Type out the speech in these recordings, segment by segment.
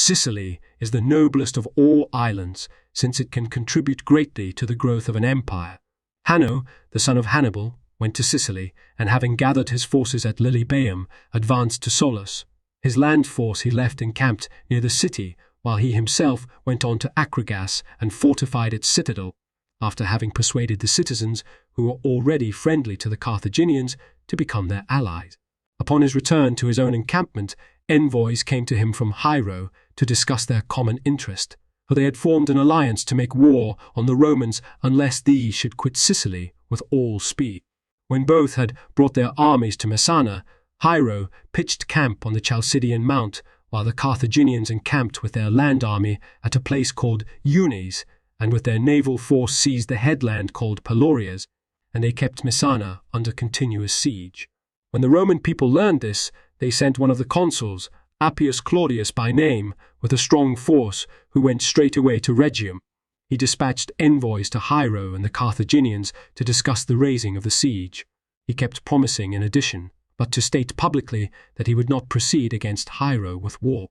Sicily is the noblest of all islands, since it can contribute greatly to the growth of an empire. Hanno, the son of Hannibal, went to Sicily, and having gathered his forces at Lilybaeum, advanced to Solus. His land force he left encamped near the city, while he himself went on to Acragas and fortified its citadel, after having persuaded the citizens, who were already friendly to the Carthaginians, to become their allies. Upon his return to his own encampment, envoys came to him from Hiero to discuss their common interest, for they had formed an alliance to make war on the Romans unless these should quit Sicily with all speed. When both had brought their armies to Messana, Hiero pitched camp on the Chalcidian Mount, while the Carthaginians encamped with their land army at a place called Eunes, and with their naval force seized the headland called Pelorias, and they kept Messana under continuous siege. When the Roman people learned this, they sent one of the consuls, Appius Claudius by name, with a strong force, who went straight away to Rhegium. He dispatched envoys to Hiero and the Carthaginians to discuss the raising of the siege. He kept promising, in addition, but to state publicly that he would not proceed against Hiero with war.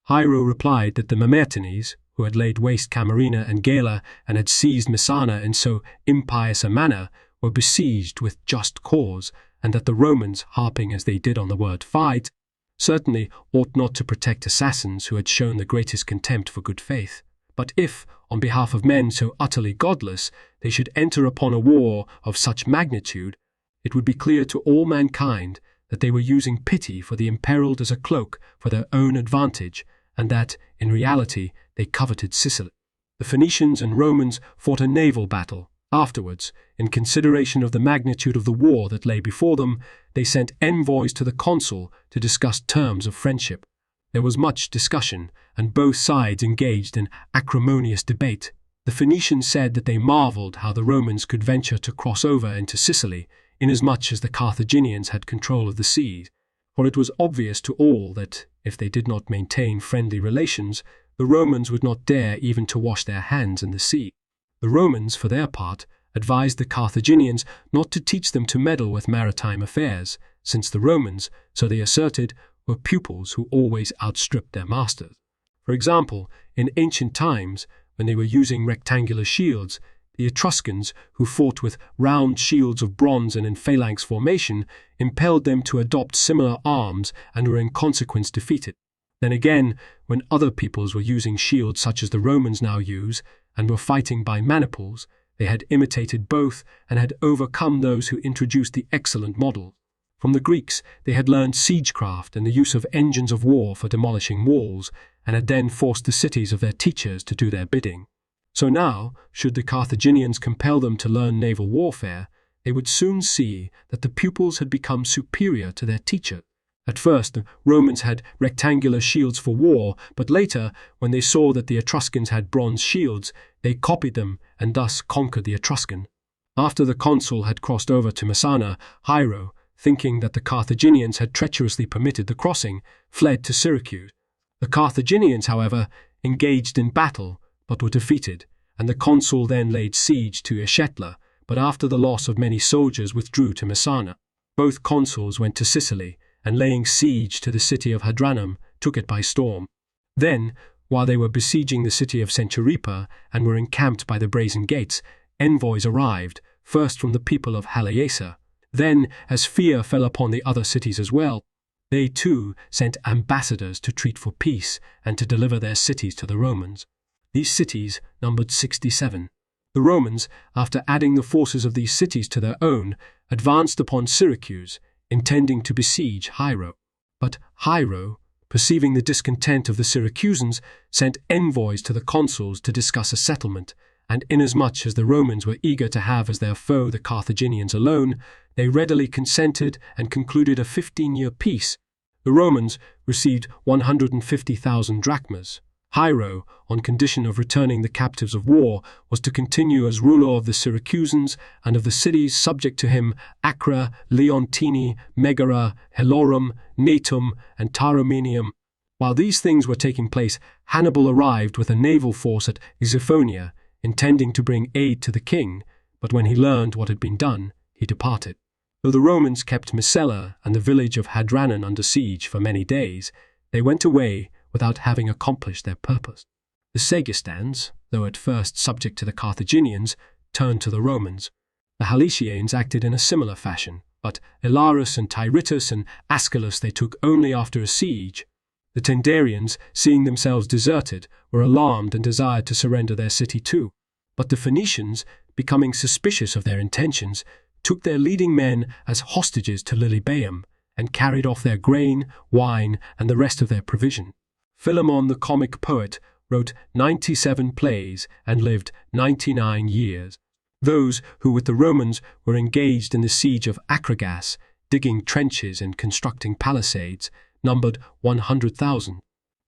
Hiero replied that the Mamertines, who had laid waste Camarina and Gela and had seized Messana in so impious a manner, were besieged with just cause, and that the Romans, harping as they did on the word fight, certainly ought not to protect assassins who had shown the greatest contempt for good faith. But if, on behalf of men so utterly godless, they should enter upon a war of such magnitude, it would be clear to all mankind that they were using pity for the imperiled as a cloak for their own advantage, and that, in reality, they coveted Sicily. The Phoenicians and Romans fought a naval battle. Afterwards, in consideration of the magnitude of the war that lay before them, they sent envoys to the consul to discuss terms of friendship. There was much discussion, and both sides engaged in acrimonious debate. The Phoenicians said that they marveled how the Romans could venture to cross over into Sicily, inasmuch as the Carthaginians had control of the seas, for it was obvious to all that, if they did not maintain friendly relations, the Romans would not dare even to wash their hands in the sea. The Romans, for their part, advised the Carthaginians not to teach them to meddle with maritime affairs, since the Romans, so they asserted, were pupils who always outstripped their masters. For example, in ancient times, when they were using rectangular shields, the Etruscans, who fought with round shields of bronze and in phalanx formation, impelled them to adopt similar arms and were in consequence defeated. Then again, when other peoples were using shields such as the Romans now use, and were fighting by maniples, they had imitated both and had overcome those who introduced the excellent model. From the Greeks, they had learned siegecraft and the use of engines of war for demolishing walls, and had then forced the cities of their teachers to do their bidding. So now, should the Carthaginians compel them to learn naval warfare, they would soon see that the pupils had become superior to their teacher. At first, the Romans had rectangular shields for war, but later, when they saw that the Etruscans had bronze shields, they copied them and thus conquered the Etruscan. After the consul had crossed over to Messana, Hiero, thinking that the Carthaginians had treacherously permitted the crossing, fled to Syracuse. The Carthaginians, however, engaged in battle, but were defeated, and the consul then laid siege to Echetla, but after the loss of many soldiers withdrew to Messana. Both consuls went to Sicily, and laying siege to the city of Hadranum, took it by storm. Then, while they were besieging the city of Centuripa and were encamped by the brazen gates, envoys arrived, first from the people of Haliasa. Then, as fear fell upon the other cities as well, they too sent ambassadors to treat for peace and to deliver their cities to the Romans. These cities numbered 67. The Romans, after adding the forces of these cities to their own, advanced upon Syracuse, intending to besiege Hiero. But Hiero, perceiving the discontent of the Syracusans, sent envoys to the consuls to discuss a settlement, and inasmuch as the Romans were eager to have as their foe the Carthaginians alone, they readily consented and concluded a 15-year peace. The Romans received 150,000 drachmas. Hiero, on condition of returning the captives of war, was to continue as ruler of the Syracusans and of the cities subject to him, Acra, Leontini, Megara, Helorum, Natum, and Tauromenium. While these things were taking place, Hannibal arrived with a naval force at Xiphonia, intending to bring aid to the king, but when he learned what had been done, he departed. Though the Romans kept Messala and the village of Hadranum under siege for many days, they went away without having accomplished their purpose. The Segestans, though at first subject to the Carthaginians, turned to the Romans. The Halicianes acted in a similar fashion, but Elarus and Tyritus and Asculus they took only after a siege. The Tendarians, seeing themselves deserted, were alarmed and desired to surrender their city too. But the Phoenicians, becoming suspicious of their intentions, took their leading men as hostages to Lilybaeum, and carried off their grain, wine, and the rest of their provision. Philemon the comic poet wrote 97 plays and lived 99 years. Those who with the Romans were engaged in the siege of Acragas, digging trenches and constructing palisades, numbered 100,000.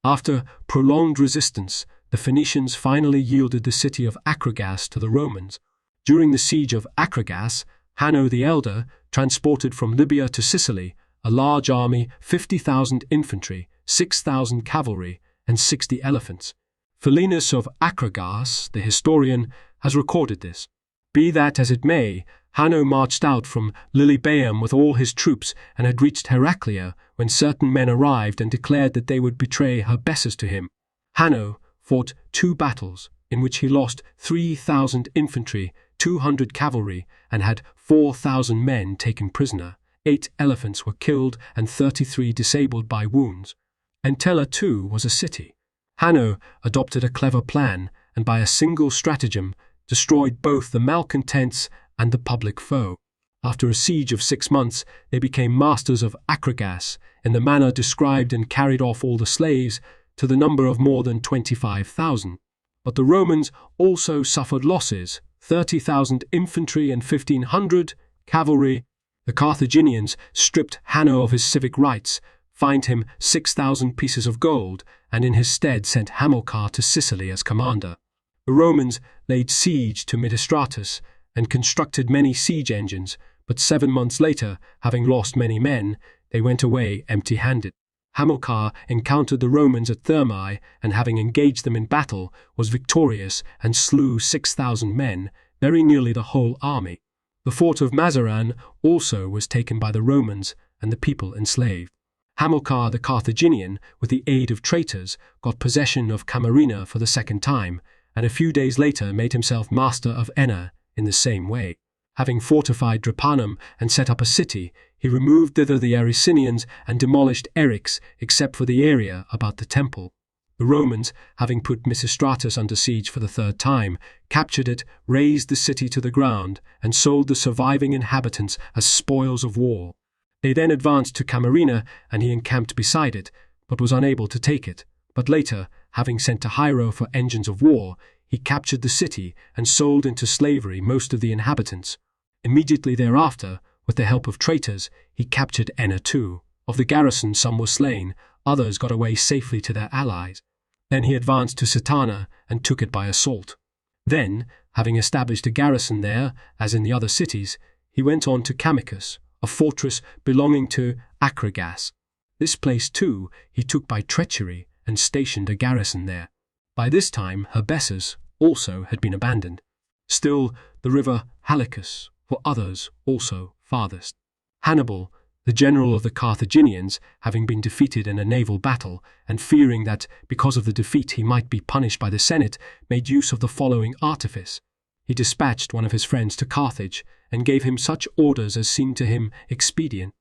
After prolonged resistance, the Phoenicians finally yielded the city of Acragas to the Romans. During the siege of Acragas, Hanno the Elder transported from Libya to Sicily a large army, 50,000 infantry, 6,000 cavalry, and 60 elephants. Philinus of Acragas, the historian, has recorded this. Be that as it may, Hanno marched out from Lilybaeum with all his troops and had reached Heraclea when certain men arrived and declared that they would betray Herbessus to him. Hanno fought 2 battles, in which he lost 3,000 infantry, 200 cavalry, and had 4,000 men taken prisoner. 8 elephants were killed and 33 disabled by wounds. Entella too was a city. Hanno adopted a clever plan and by a single stratagem destroyed both the malcontents and the public foe. After a siege of 6 months, they became masters of Acragas in the manner described and carried off all the slaves to the number of more than 25,000. But the Romans also suffered losses, 30,000 infantry and 1,500 cavalry. The Carthaginians stripped Hanno of his civic rights, fined him 6,000 pieces of gold, and in his stead sent Hamilcar to Sicily as commander. The Romans laid siege to Mydristratus and constructed many siege engines, but 7 months later, having lost many men, they went away empty-handed. Hamilcar encountered the Romans at Thermae, and having engaged them in battle, was victorious and slew 6,000 men, very nearly the whole army. The fort of Mazaran also was taken by the Romans and the people enslaved. Hamilcar the Carthaginian, with the aid of traitors, got possession of Camarina for the 2nd time, and a few days later made himself master of Enna in the same way. Having fortified Drepanum and set up a city, he removed thither the Aricinians and demolished Eryx except for the area about the temple. The Romans, having put Misistratus under siege for the 3rd time, captured it, razed the city to the ground, and sold the surviving inhabitants as spoils of war. They then advanced to Camarina, and he encamped beside it, but was unable to take it. But later, having sent to Hiero for engines of war, he captured the city and sold into slavery most of the inhabitants. Immediately thereafter, with the help of traitors, he captured Enna too. Of the garrison some were slain, others got away safely to their allies. Then he advanced to Satana and took it by assault. Then, having established a garrison there, as in the other cities, he went on to Camicus, a fortress belonging to Acragas. This place too he took by treachery and stationed a garrison there. By this time Herbessus also had been abandoned. Still the river Halicus, for others also farthest. Hannibal, the general of the Carthaginians, having been defeated in a naval battle, and fearing that because of the defeat he might be punished by the Senate, made use of the following artifice. He dispatched one of his friends to Carthage, and gave him such orders as seemed to him expedient.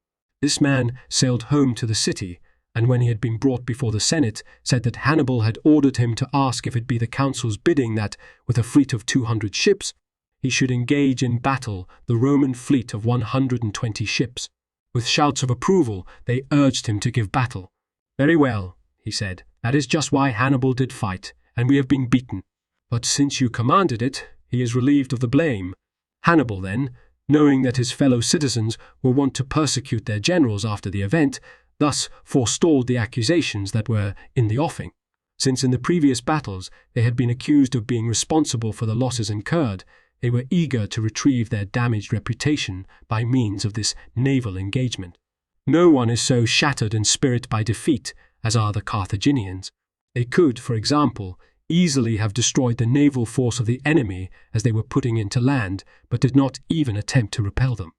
This man sailed home to the city, and when he had been brought before the Senate, said that Hannibal had ordered him to ask if it be the council's bidding that, with a fleet of 200 ships, he should engage in battle the Roman fleet of 120 ships. With shouts of approval, they urged him to give battle. "Very well," he said, "that is just why Hannibal did fight, and we have been beaten. But since you commanded it, he is relieved of the blame." Hannibal then, knowing that his fellow citizens were wont to persecute their generals after the event, thus forestalled the accusations that were in the offing. Since in the previous battles they had been accused of being responsible for the losses incurred, they were eager to retrieve their damaged reputation by means of this naval engagement. No one is so shattered in spirit by defeat as are the Carthaginians. They could, for example, easily have destroyed the naval force of the enemy as they were putting into land, but did not even attempt to repel them.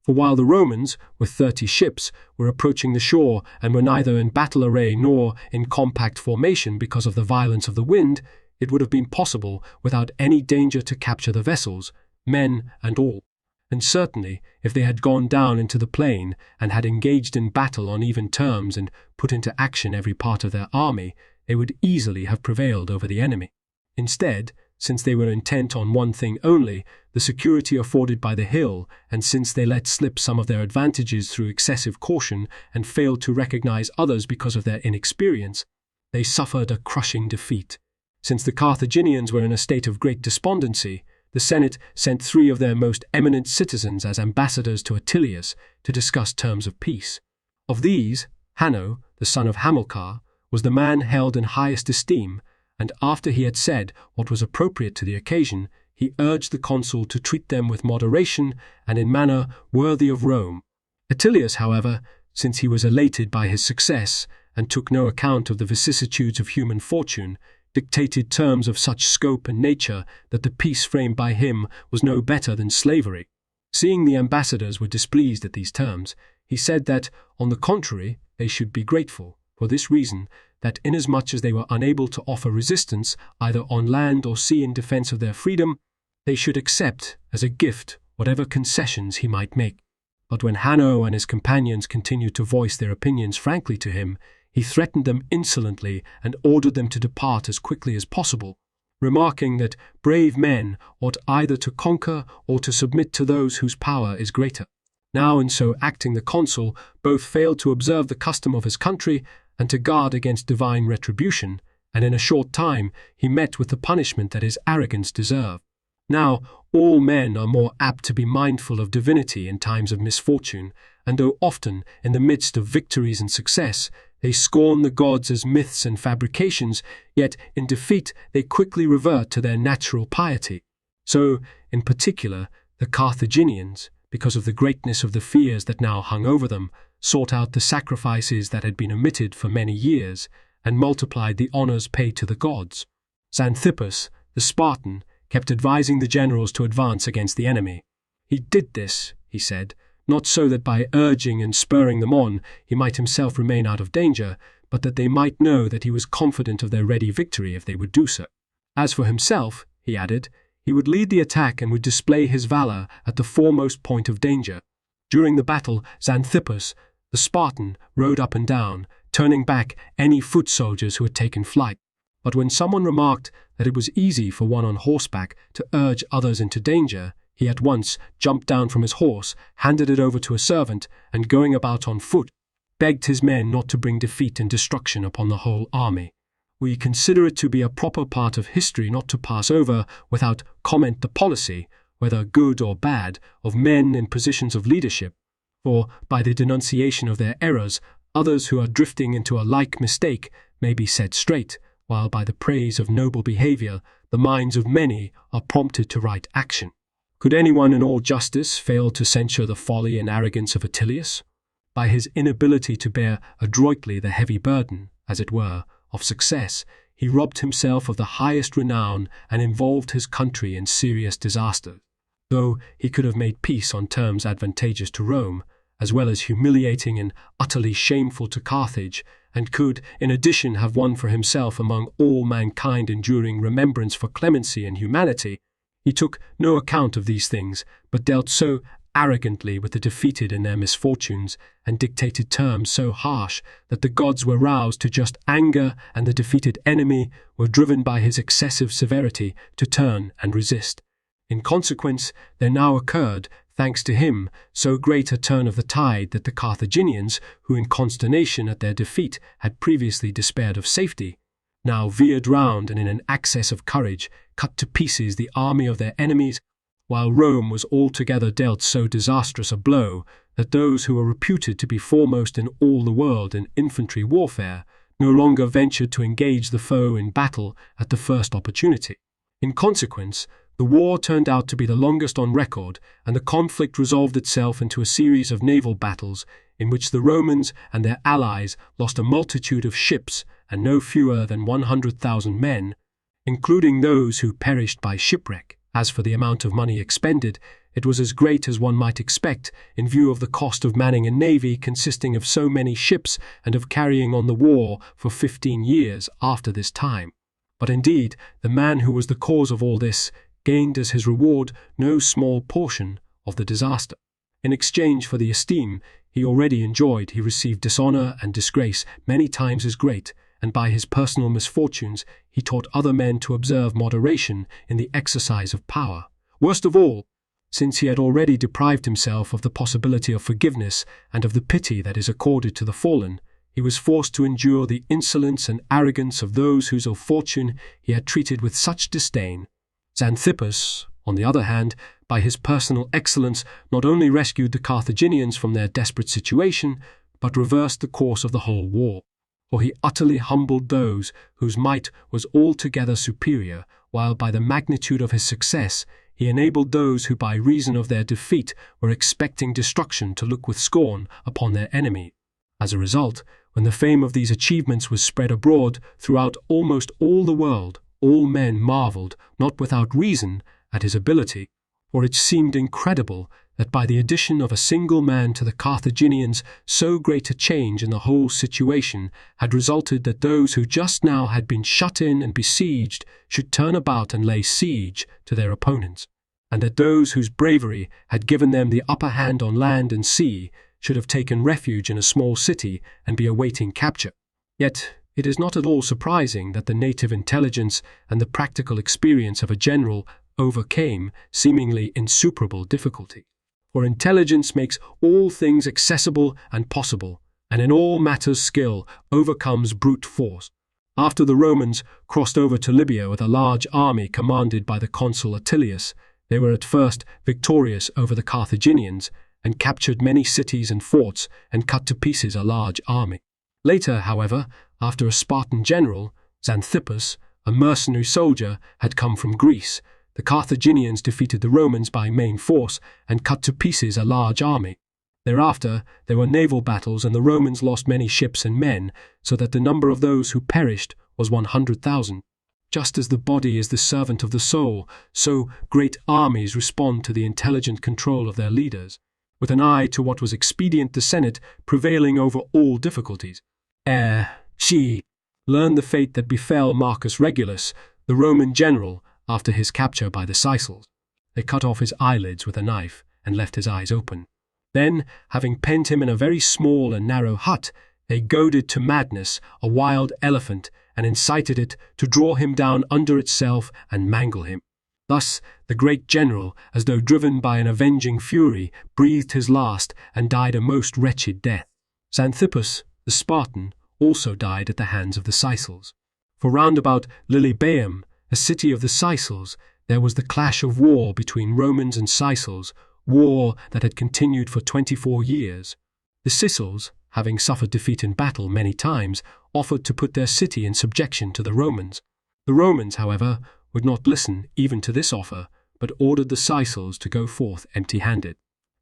For while the Romans, with 30 ships, were approaching the shore and were neither in battle array nor in compact formation because of the violence of the wind, it would have been possible without any danger to capture the vessels, men and all. And certainly, if they had gone down into the plain and had engaged in battle on even terms and put into action every part of their army, they would easily have prevailed over the enemy. Instead, since they were intent on one thing only, the security afforded by the hill, and since they let slip some of their advantages through excessive caution and failed to recognize others because of their inexperience, they suffered a crushing defeat. Since the Carthaginians were in a state of great despondency, the Senate sent 3 of their most eminent citizens as ambassadors to Attilius to discuss terms of peace. Of these, Hanno, the son of Hamilcar, was the man held in highest esteem, and after he had said what was appropriate to the occasion, he urged the consul to treat them with moderation and in manner worthy of Rome. Attilius, however, since he was elated by his success and took no account of the vicissitudes of human fortune, dictated terms of such scope and nature that the peace framed by him was no better than slavery. Seeing the ambassadors were displeased at these terms, he said that, on the contrary, they should be grateful, for this reason, that inasmuch as they were unable to offer resistance either on land or sea in defense of their freedom, they should accept as a gift whatever concessions he might make. But when Hanno and his companions continued to voice their opinions frankly to him, he threatened them insolently and ordered them to depart as quickly as possible, remarking that brave men ought either to conquer or to submit to those whose power is greater. Now in so acting the consul both failed to observe the custom of his country and to guard against divine retribution, and in a short time he met with the punishment that his arrogance deserved. Now all men are more apt to be mindful of divinity in times of misfortune, and though often, in the midst of victories and success, they scorn the gods as myths and fabrications, yet in defeat they quickly revert to their natural piety. So, in particular, the Carthaginians, because of the greatness of the fears that now hung over them, sought out the sacrifices that had been omitted for many years, and multiplied the honors paid to the gods. Xanthippus, the Spartan, kept advising the generals to advance against the enemy. He did this, he said, not so that by urging and spurring them on he might himself remain out of danger, but that they might know that he was confident of their ready victory if they would do so. As for himself, he added, he would lead the attack and would display his valor at the foremost point of danger. During the battle, Xanthippus, the Spartan, rode up and down, turning back any foot soldiers who had taken flight. But when someone remarked that it was easy for one on horseback to urge others into danger, he at once jumped down from his horse, handed it over to a servant, and going about on foot, begged his men not to bring defeat and destruction upon the whole army. We consider it to be a proper part of history not to pass over without comment the policy, whether good or bad, of men in positions of leadership, for by the denunciation of their errors, others who are drifting into a like mistake may be set straight, while by the praise of noble behavior, the minds of many are prompted to right action. Could anyone in all justice fail to censure the folly and arrogance of Attilius? By his inability to bear adroitly the heavy burden, as it were, of success, he robbed himself of the highest renown and involved his country in serious disaster. Though he could have made peace on terms advantageous to Rome, as well as humiliating and utterly shameful to Carthage, and could, in addition, have won for himself among all mankind enduring remembrance for clemency and humanity, he took no account of these things, but dealt so arrogantly with the defeated in their misfortunes, and dictated terms so harsh that the gods were roused to just anger, and the defeated enemy were driven by his excessive severity to turn and resist. In consequence, there now occurred, thanks to him, so great a turn of the tide that the Carthaginians, who in consternation at their defeat had previously despaired of safety, now veered round and in an access of courage cut to pieces the army of their enemies, while Rome was altogether dealt so disastrous a blow that those who were reputed to be foremost in all the world in infantry warfare no longer ventured to engage the foe in battle at the first opportunity. In consequence, the war turned out to be the longest on record, and the conflict resolved itself into a series of naval battles in which the Romans and their allies lost a multitude of ships and no fewer than 100,000 men, including those who perished by shipwreck. As for the amount of money expended, it was as great as one might expect in view of the cost of manning a navy consisting of so many ships and of carrying on the war for 15 years after this time. But indeed, the man who was the cause of all this gained as his reward no small portion of the disaster. In exchange for the esteem he already enjoyed, he received dishonor and disgrace many times as great, and by his personal misfortunes he taught other men to observe moderation in the exercise of power. Worst of all, since he had already deprived himself of the possibility of forgiveness and of the pity that is accorded to the fallen, he was forced to endure the insolence and arrogance of those whose ill fortune he had treated with such disdain. Xanthippus, on the other hand, by his personal excellence, not only rescued the Carthaginians from their desperate situation, but reversed the course of the whole war. For he utterly humbled those whose might was altogether superior, while by the magnitude of his success he enabled those who by reason of their defeat were expecting destruction to look with scorn upon their enemy. As a result, when the fame of these achievements was spread abroad throughout almost all the world, all men marveled, not without reason, at his ability, for it seemed incredible that by the addition of a single man to the Carthaginians so great a change in the whole situation had resulted that those who just now had been shut in and besieged should turn about and lay siege to their opponents, and that those whose bravery had given them the upper hand on land and sea should have taken refuge in a small city and be awaiting capture. Yet it is not at all surprising that the native intelligence and the practical experience of a general overcame seemingly insuperable difficulty. For intelligence makes all things accessible and possible, and in all matters skill overcomes brute force. After the Romans crossed over to Libya with a large army commanded by the consul Attilius, they were at first victorious over the Carthaginians and captured many cities and forts and cut to pieces a large army. Later, however, after a Spartan general, Xanthippus, a mercenary soldier, had come from Greece, the Carthaginians defeated the Romans by main force and cut to pieces a large army. Thereafter, there were naval battles and the Romans lost many ships and men, so that the number of those who perished was 100,000. Just as the body is the servant of the soul, so great armies respond to the intelligent control of their leaders. With an eye to what was expedient, the Senate, prevailing over all difficulties, she learned the fate that befell Marcus Regulus, the Roman general, after his capture by the Sicels. They cut off his eyelids with a knife and left his eyes open. Then, having penned him in a very small and narrow hut, they goaded to madness a wild elephant and incited it to draw him down under itself and mangle him. Thus, the great general, as though driven by an avenging fury, breathed his last and died a most wretched death. Xanthippus, the Spartan, also died at the hands of the Sicels. For round about Lilybaeum, a city of the Sicels, there was the clash of war between Romans and Sicels, war that had continued for 24 years. The Sicels, having suffered defeat in battle many times, offered to put their city in subjection to the Romans. The Romans, however, would not listen even to this offer, but ordered the Sicels to go forth empty-handed.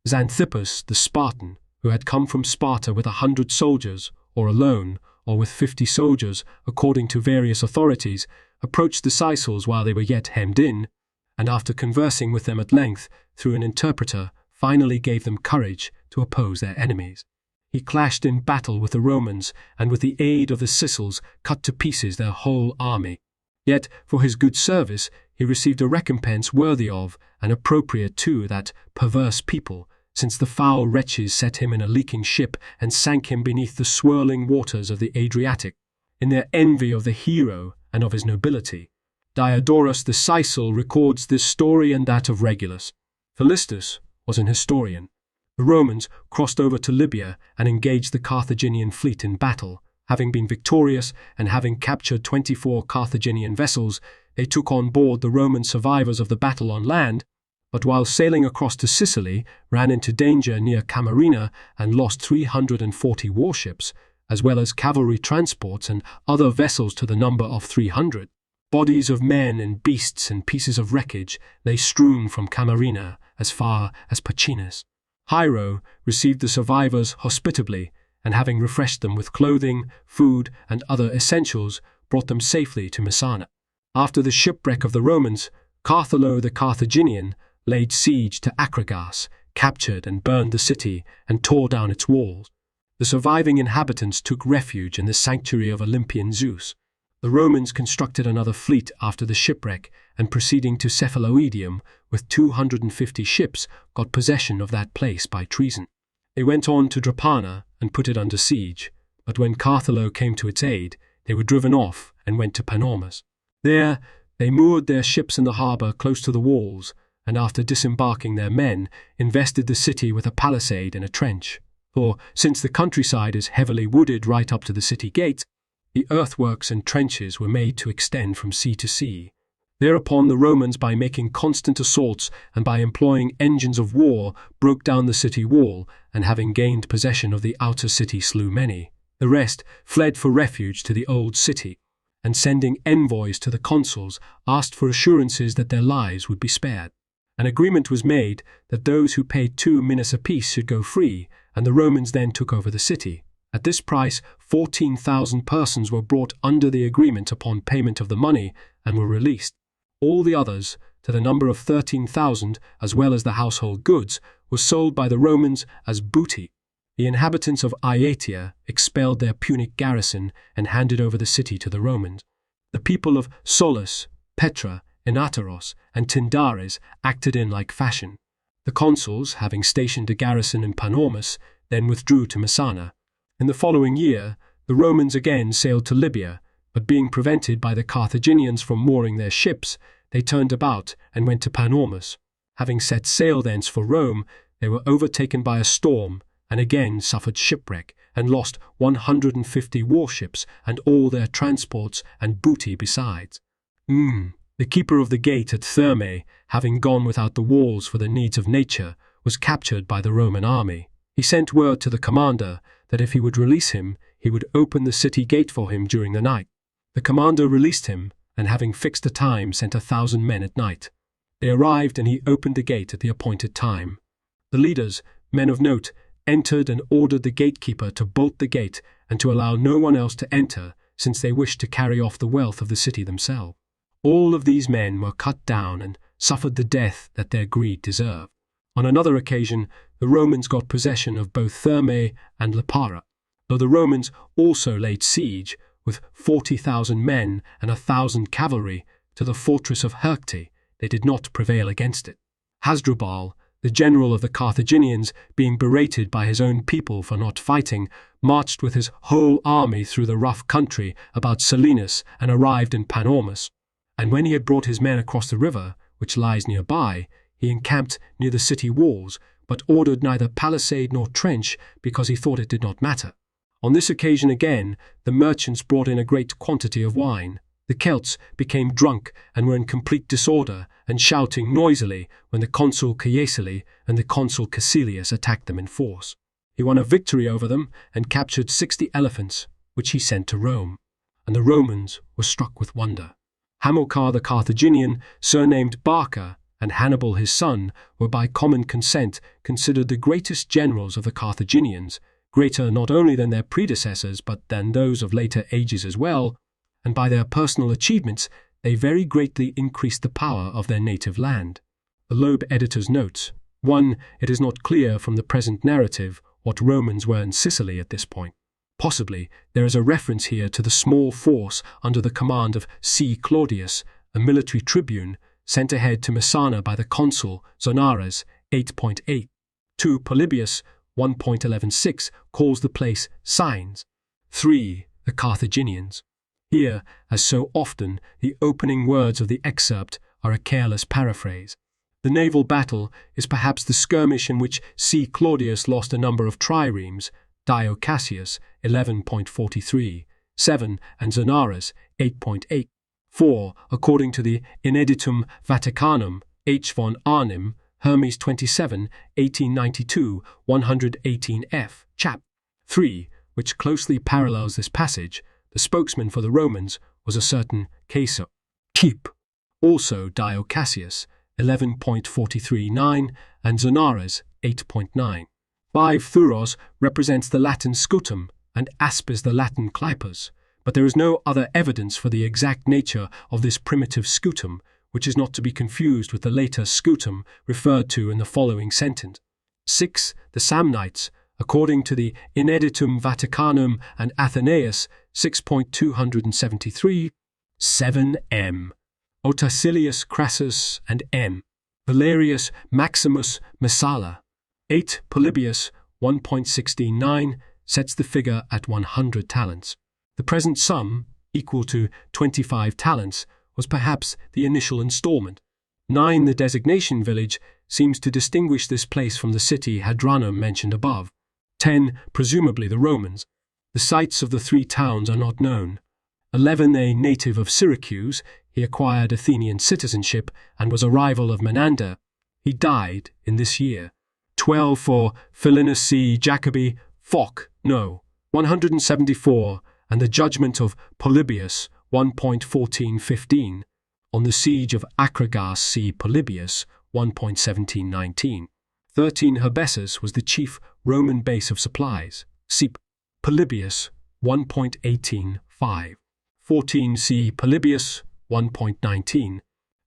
Xanthippus, the Spartan, who had come from Sparta with 100 soldiers, or alone, or with 50 soldiers, according to various authorities, approached the Sicels while they were yet hemmed in, and after conversing with them at length through an interpreter, finally gave them courage to oppose their enemies. He clashed in battle with the Romans, and with the aid of the Sicels cut to pieces their whole army. Yet, for his good service, he received a recompense worthy of, and appropriate to, that perverse people, since the foul wretches set him in a leaking ship and sank him beneath the swirling waters of the Adriatic. In their envy of the hero and of his nobility, Diodorus the Sicel records this story and that of Regulus. Philistus was an historian. The Romans crossed over to Libya and engaged the Carthaginian fleet in battle. Having been victorious and having captured 24 Carthaginian vessels, they took on board the Roman survivors of the battle on land, but while sailing across to Sicily, ran into danger near Camarina and lost 340 warships, as well as cavalry transports and other vessels to the number of 300. Bodies of men and beasts and pieces of wreckage lay strewn from Camarina as far as Pacinus. Hiero received the survivors hospitably, and having refreshed them with clothing, food, and other essentials, brought them safely to Messana. After the shipwreck of the Romans, Cartholo the Carthaginian, laid siege to Acragas, captured and burned the city, and tore down its walls. The surviving inhabitants took refuge in the sanctuary of Olympian Zeus. The Romans constructed another fleet after the shipwreck, and proceeding to Cephaloidium with 250 ships, got possession of that place by treason. They went on to Drepana and put it under siege, but when Cartholo came to its aid, they were driven off and went to Panormus. There they moored their ships in the harbour close to the walls, and after disembarking their men, invested the city with a palisade and a trench. For, since the countryside is heavily wooded right up to the city gate, the earthworks and trenches were made to extend from sea to sea. Thereupon the Romans, by making constant assaults and by employing engines of war, broke down the city wall, and having gained possession of the outer city slew many. The rest fled for refuge to the old city, and sending envoys to the consuls, asked for assurances that their lives would be spared. An agreement was made that those who paid 2 minas apiece should go free, and the Romans then took over the city. At this price, 14,000 persons were brought under the agreement upon payment of the money, and were released. All the others, to the number of 13,000, as well as the household goods, were sold by the Romans as booty. The inhabitants of Iatia expelled their Punic garrison and handed over the city to the Romans. The people of Solus, Petra, Enataros, and Tyndares acted in like fashion. The consuls, having stationed a garrison in Panormus, then withdrew to Messana. In the following year, the Romans again sailed to Libya, but being prevented by the Carthaginians from mooring their ships, they turned about and went to Panormus. Having set sail thence for Rome, they were overtaken by a storm, and again suffered shipwreck, and lost 150 warships and all their transports and booty besides. The keeper of the gate at Thermae, having gone without the walls for the needs of nature, was captured by the Roman army. He sent word to the commander that if he would release him, he would open the city gate for him during the night. The commander released him, and having fixed a time, sent 1,000 men at night. They arrived, and he opened the gate at the appointed time. The leaders, men of note, entered and ordered the gatekeeper to bolt the gate and to allow no one else to enter, since they wished to carry off the wealth of the city themselves. All of these men were cut down and suffered the death that their greed deserved. On another occasion, the Romans got possession of both Thermae and Lipara, though the Romans also laid siege, with 40,000 men and 1,000 cavalry, to the fortress of Hercte. They did not prevail against it. Hasdrubal, the general of the Carthaginians, being berated by his own people for not fighting, marched with his whole army through the rough country about Selinus and arrived in Panormus. And when he had brought his men across the river, which lies nearby, he encamped near the city walls, but ordered neither palisade nor trench, because he thought it did not matter. On this occasion again, the merchants brought in a great quantity of wine. The Celts became drunk and were in complete disorder, and shouting noisily when the consul Caesili and the consul Caecilius attacked them in force. He won a victory over them and captured 60 elephants, which he sent to Rome. And the Romans were struck with wonder. Hamilcar the Carthaginian, surnamed Barca, and Hannibal his son, were by common consent considered the greatest generals of the Carthaginians, greater not only than their predecessors but than those of later ages as well, and by their personal achievements they very greatly increased the power of their native land. The Loeb editor's notes: 1. It is not clear from the present narrative what Romans were in Sicily at this point. Possibly there is a reference here to the small force under the command of C. Claudius, a military tribune, sent ahead to Messana by the consul Zonaras, 8.8. 2. Polybius, 1.116, calls the place Signs. 3. The Carthaginians. Here, as so often, the opening words of the excerpt are a careless paraphrase. The naval battle is perhaps the skirmish in which C. Claudius lost a number of triremes, Dio Cassius, 11.43, 7, and Zonaras, 8.8. 4. According to the Ineditum Vaticanum, H. von Arnim, Hermes 27, 1892, 118f, chap. 3, which closely parallels this passage, the spokesman for the Romans was a certain Caeso. Keep. Also Dio Cassius, 11.439, and Zonaras, 8.9. 5. Thuros represents the Latin scutum, and aspis the Latin clipus, but there is no other evidence for the exact nature of this primitive scutum, which is not to be confused with the later scutum referred to in the following sentence. 6. The Samnites, according to the Ineditum Vaticanum and Athenaeus 6.273, 7. M. Otacilius Crassus and M. Valerius Maximus Messala. 8. Polybius 1.169 sets the figure at 100 talents. The present sum, equal to 25 talents, was perhaps the initial installment. 9. The designation village seems to distinguish this place from the city Hadranum mentioned above. 10. Presumably the Romans. The sites of the three towns are not known. 11. A native of Syracuse, he acquired Athenian citizenship and was a rival of Menander. He died in this year. 12. For Philinus C. Jacobi, Foch, no. 174, and the judgment of Polybius, 1.1415, on the siege of Acragas C. Polybius, 1.1719. 13. Herbesus was the chief Roman base of supplies. C. Polybius, 1.185. 14. C. Polybius, 1.19.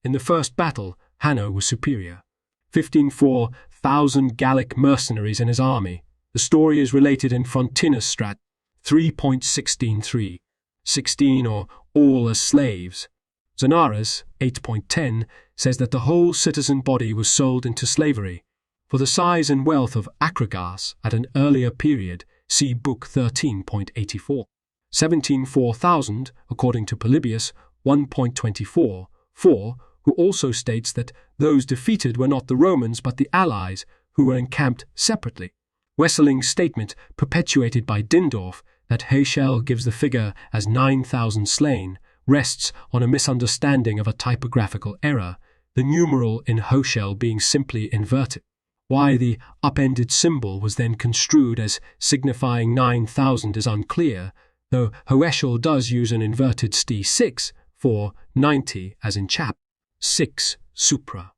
In the first battle, Hanno was superior. 15. 4,000 Gallic mercenaries in his army. The story is related in Frontinus Strat. 3.163. 16. Or all as slaves. Zonaras, 8.10, says that the whole citizen body was sold into slavery. For the size and wealth of Acragas at an earlier period, see Book 13.84. 17. 4,000, according to Polybius, 1.24, 4, who also states that those defeated were not the Romans but the allies, who were encamped separately. Wesseling's statement, perpetuated by Dindorf, that Heschel gives the figure as 9,000 slain, rests on a misunderstanding of a typographical error, the numeral in Heschel being simply inverted. Why the upended symbol was then construed as signifying 9,000 is unclear, though Heschel does use an inverted st6 for 90 as in chap. 6. Supra.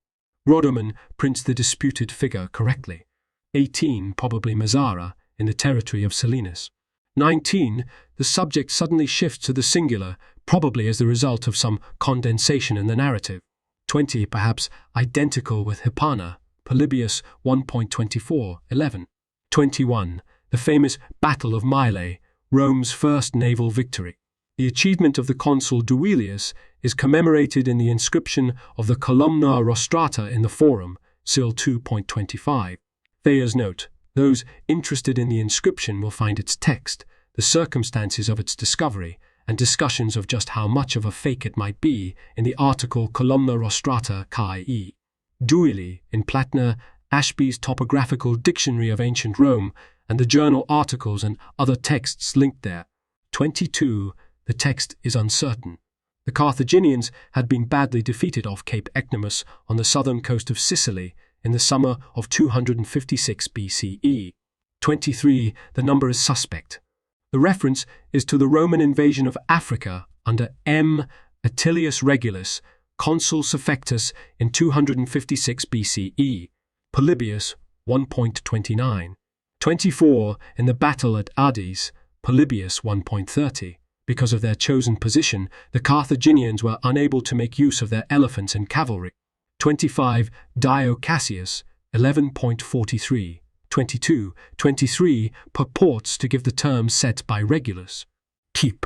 Roderman prints the disputed figure correctly. 18. Probably Mazara, in the territory of Selinus. 19. The subject suddenly shifts to the singular, probably as the result of some condensation in the narrative. 20. Perhaps identical with Hippana, Polybius 1.24, 11. 21. The famous Battle of Mylae, Rome's first naval victory. The achievement of the consul Duilius is commemorated in the inscription of the Columna Rostrata in the Forum, Sil 2.25. Thayer's note: those interested in the inscription will find its text, the circumstances of its discovery, and discussions of just how much of a fake it might be in the article Columna Rostrata Chi E. Duili in Platner, Ashby's Topographical Dictionary of Ancient Rome, and the journal articles and other texts linked there. 22. The text is uncertain. The Carthaginians had been badly defeated off Cape Ecnomus on the southern coast of Sicily in the summer of 256 BCE. 23. The number is suspect. The reference is to the Roman invasion of Africa under M. Attilius Regulus, consul suffectus in 256 BCE. Polybius 1.29. 24. In the battle at Ades, Polybius 1.30. Because of their chosen position, the Carthaginians were unable to make use of their elephants and cavalry. 25. Dio Cassius 11.43. 22. 23 purports to give the term set by Regulus. Keep.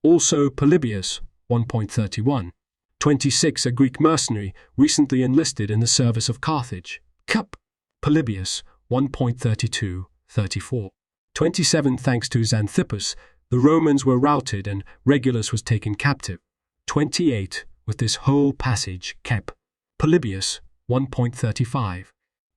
Also Polybius 1.31. 26. A Greek mercenary recently enlisted in the service of Carthage. Cup. Polybius 1.32, 34. 27. Thanks to Xanthippus, the Romans were routed and Regulus was taken captive. 28. With this whole passage, Kep. Polybius 1.35.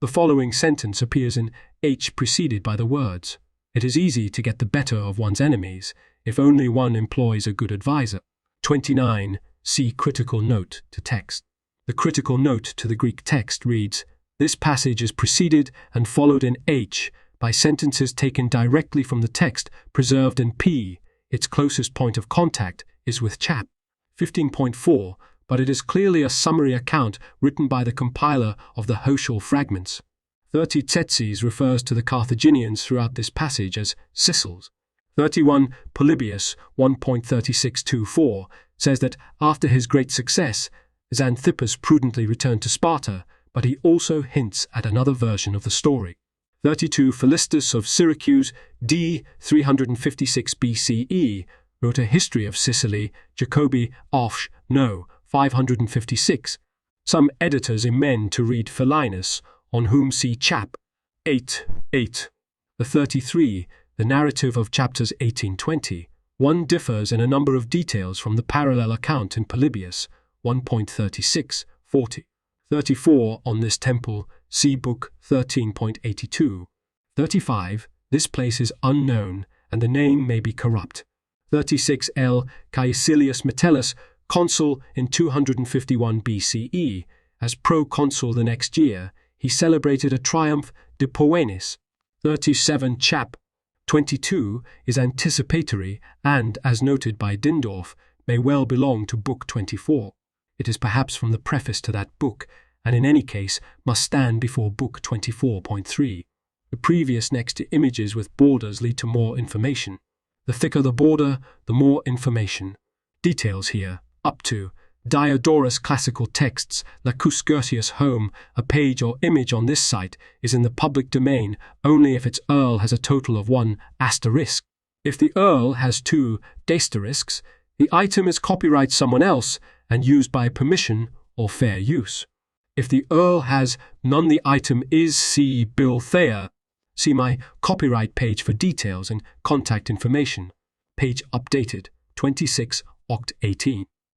The following sentence appears in H preceded by the words, "It is easy to get the better of one's enemies, if only one employs a good adviser." 29. See critical note to text. The critical note to the Greek text reads, "This passage is preceded and followed in H by sentences taken directly from the text preserved in P. Its closest point of contact is with chap. 15.4, but it is clearly a summary account written by the compiler of the Heschel fragments. 30. Tzetzes refers to the Carthaginians throughout this passage as Sicels. 31. Polybius 1.3624 says that after his great success, Xanthippus prudently returned to Sparta, but he also hints at another version of the story. 32 Philistus of Syracuse, d. 356 BCE, wrote a history of Sicily, Jacobi Ofsh, no. 556. Some editors amend to read Philinus, on whom see chap. 8. The 33, the narrative of chapters 18-20. One differs in a number of details from the parallel account in Polybius, 1.36, 40. 34, on this temple, see book 13.82. 35, this place is unknown, and the name may be corrupt. 36 L. Caecilius Metellus, consul in 251 BCE, as proconsul the next year, he celebrated a triumph de Poenis. 37 Chap. 22 is anticipatory and, as noted by Dindorf, may well belong to Book 24. It is perhaps from the preface to that book, and in any case must stand before Book 24.3. The previous next to images with borders lead to more information. The thicker the border, the more information. Details here, up to Diodorus classical texts, Lacus Gertius home, a page or image on this site is in the public domain only if its Earl has a total of 1 asterisk. If the Earl has 2 dasterisks, the item is copyright someone else and used by permission or fair use. If the Earl has none, the item is see Bill Thayer. See my copyright page for details and contact information. Page updated, 26 Oct 18.